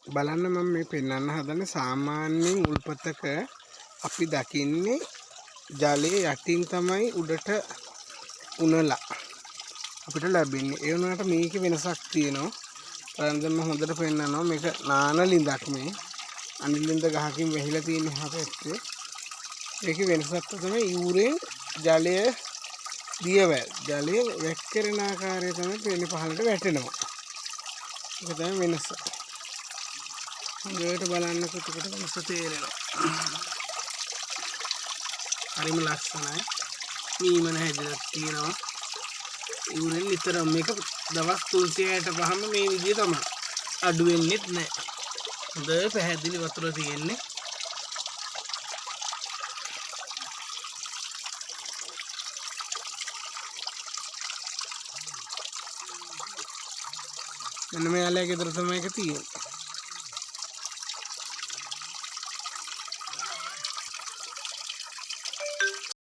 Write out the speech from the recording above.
බලන්න මම මේ පෙන්වන්න හදන්නේ සාමාන්‍යයෙන් උල්පතක අපි දකින්නේ ජලයේ යටින් තමයි උඩට උනලා අපිට ලැබෙන්නේ. ඒ වුණාට මේකේ වෙනසක් තියෙනවා. බලන්න දැන් මම හොඳට පෙන්නනවා මේක නාන ලිඳක් මේ. අනිලින්ද ගහකින් වැහිලා තියෙන හැපැත්තේ. මේකේ වෙනසක් තමයි යූරෙන් ජලය දියවැල්. ජලය වැක්කිරෙන ආකාරය තමයි පෙළි පහළට වැටෙනවා. ඒක තමයි වෙනස. හොඳට බලන්න කොට වෙනස තේරෙනවා. හරිම ලස්සනයි. මීමන හැදලා තියෙනවා. යූරෙන් විතරම මේක දවස් 365ම මේ විදිය තමයි. අඩු වෙන්නෙත් නැහැ. හොඳ පැහැදිලි වතුර තියෙන්නේ. මෙන්න මෙයාලගේ ගෙදර තමයි ඒක තියෙන්නේ.